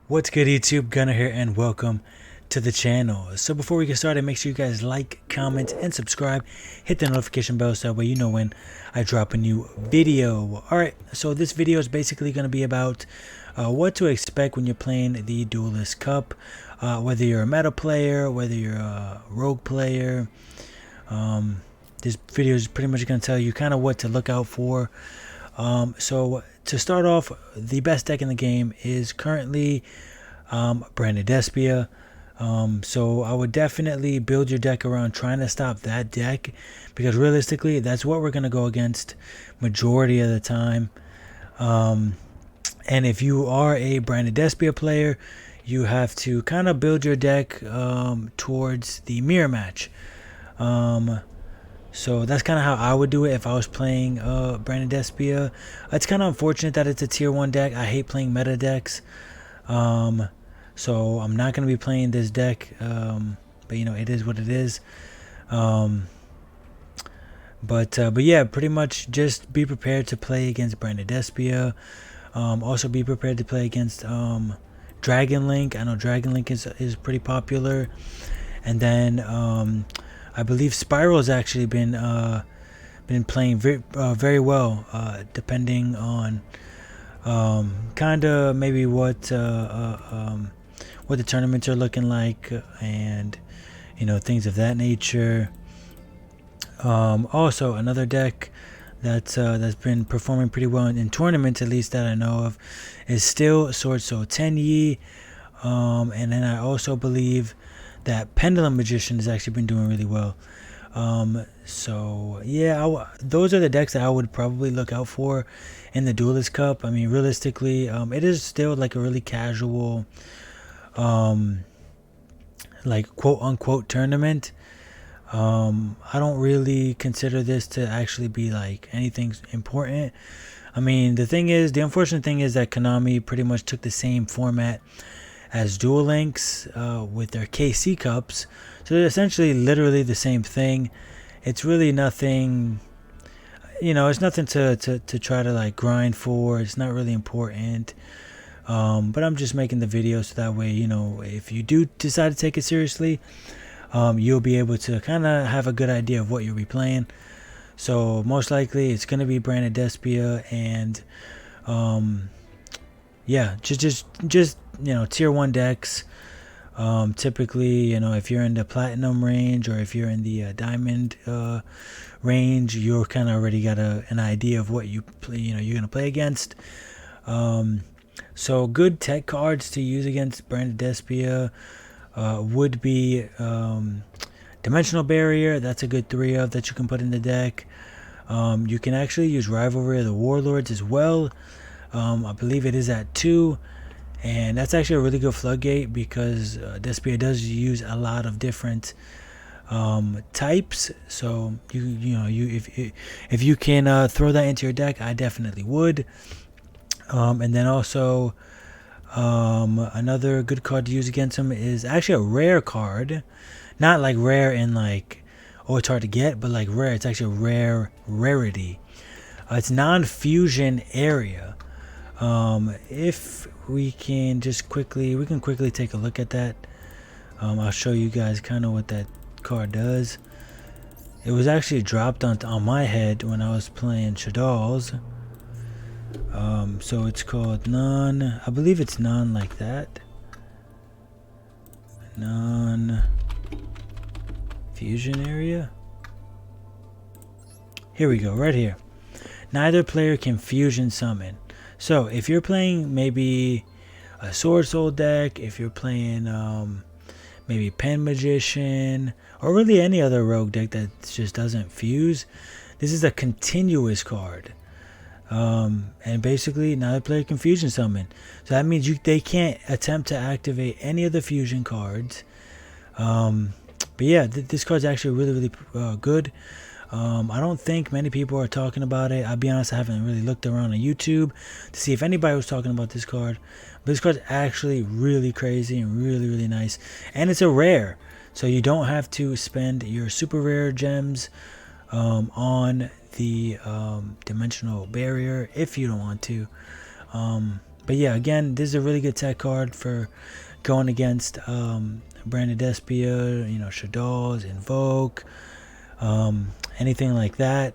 What's good, YouTube? Gunner here, and welcome to the channel. So before we get started, make sure you guys like, comment, and subscribe. Hit the notification bell so that way you know when I drop a new video. Alright, so this video is basically going to be about what to expect when you're playing the Duelist Cup. Whether you're a meta player, whether you're a rogue player. This video is pretty much going to tell you kind of what to look out for. So to start off, the best deck in the game is currently Branded Despia. So I would definitely build your deck around trying to stop that deck, because realistically that's what we're going to go against majority of the time. And if you are a Branded Despia player, you have to kind of build your deck towards the mirror match. So that's kind of how I would do it if I was playing Branded Despia. It's kind of unfortunate that it's a tier 1 deck. I hate playing meta decks. So I'm not going to be playing this deck. But you know, it is what it is. But yeah, pretty much just be prepared to play against Branded Despia. Also be prepared to play against Dragon Link. I know Dragon Link is pretty popular. And then I believe Spiral has actually been playing very well, depending on kind of maybe what the tournaments are looking like, and you know, things of that nature. Also, another deck that's been performing pretty well in tournaments, at least that I know of, is still Sword Soul Tenyi. And then I also believe that Pendulum Magician has actually been doing really well. So yeah, those are the decks that I would probably look out for in the Duelist Cup. I mean, realistically, it is still like a really casual, like quote unquote tournament. I don't really consider this to actually be like anything important. I mean, the unfortunate thing is that Konami pretty much took the same format as Duel Links with their KC Cups. So they're essentially literally the same thing. It's really nothing, you know, it's nothing to try to like grind for. It's not really important. But I'm just making the video so that way, you know, if you do decide to take it seriously, you'll be able to kind of have a good idea of what you'll be playing. So most likely it's going to be Branded Despia, and yeah, just you know, tier 1 decks. Typically, you know, if you're in the platinum range or if you're in the diamond range, you're kind of already got an idea of what you're gonna play against. So good tech cards to use against Branded Despia would be Dimensional Barrier. That's a good 3 of that you can put in the deck. You can actually use Rivalry of the Warlords as well. I believe it is at 2, and that's actually a really good floodgate, because Despia does use a lot of different types. So if you can throw that into your deck, I definitely would. And then also another good card to use against him is actually a rare card, not like rare in like, oh, it's hard to get, but like rare. It's actually a rarity. It's non-fusion area. If we can just quickly take a look at that. I'll show you guys kind of what that card does. It was actually dropped on my head when I was playing Shadal's. So it's called I believe it's like that. Non-fusion area. Here we go, right here. Neither player can fusion summon. So if you're playing maybe a Sword Soul deck, if you're playing maybe Pen Magician, or really any other rogue deck that just doesn't fuse, this is a continuous card. And basically neither player can fusion summon. So that means they can't attempt to activate any of the fusion cards. But yeah, this card's actually really good. I don't think many people are talking about it. I'll be honest, I haven't really looked around on YouTube to see if anybody was talking about this card. But this card's actually really crazy and really nice. And it's a rare, so you don't have to spend your super rare gems on the dimensional barrier if you don't want to. But yeah, again, this is a really good tech card for going against Branded Despia, you know, Shaddolls, Invoke, anything like that.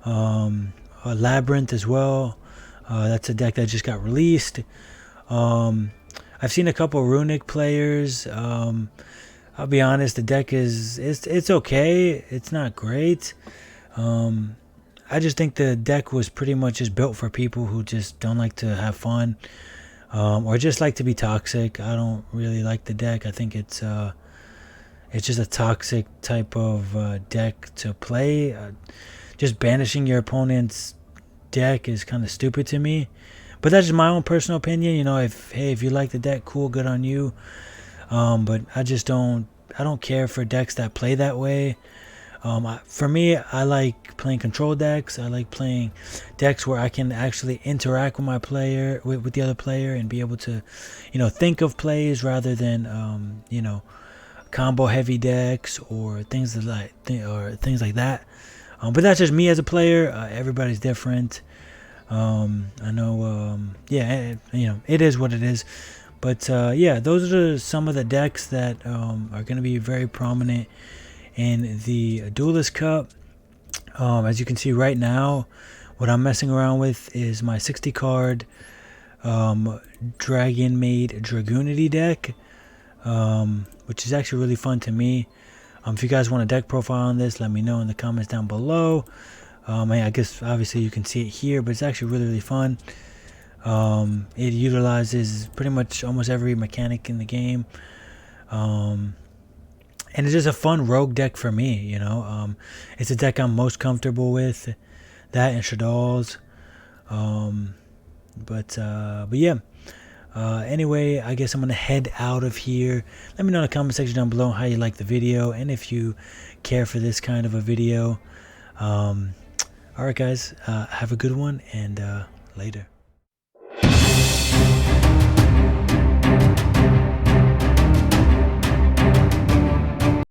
Labyrinth as well. That's a deck that just got released. I've seen a couple Runic players. I'll be honest, the deck it's okay. It's not great. I just think the deck was pretty much just built for people who just don't like to have fun, or just like to be toxic. I don't really like the deck. I think it's just a toxic type of deck to play. Just banishing your opponent's deck is kind of stupid to me. But that's just my own personal opinion. You know, if you like the deck, cool, good on you. But I don't care for decks that play that way. For me, I like playing control decks. I like playing decks where I can actually interact with my player, with the other player, and be able to, you know, think of plays rather than, you know, combo heavy decks or things like that. But that's just me as a player. Everybody's different. I know, yeah, you know, it is what it is. But yeah, those are some of the decks that are going to be very prominent in the Duelist Cup. As you can see right now, what I'm messing around with is my 60 card Dragon Maid Dragoonity deck, which is actually really fun to me. If you guys want a deck profile on this, let me know in the comments down below. I guess obviously you can see it here, but it's actually really, really fun. It utilizes pretty much almost every mechanic in the game. And it's just a fun rogue deck for me, you know. It's a deck I'm most comfortable with, that and Shaddolls. But yeah. Anyway, I guess I'm going to head out of here. Let me know in the comment section down below how you like the video and if you care for this kind of a video. Alright guys, have a good one, and later.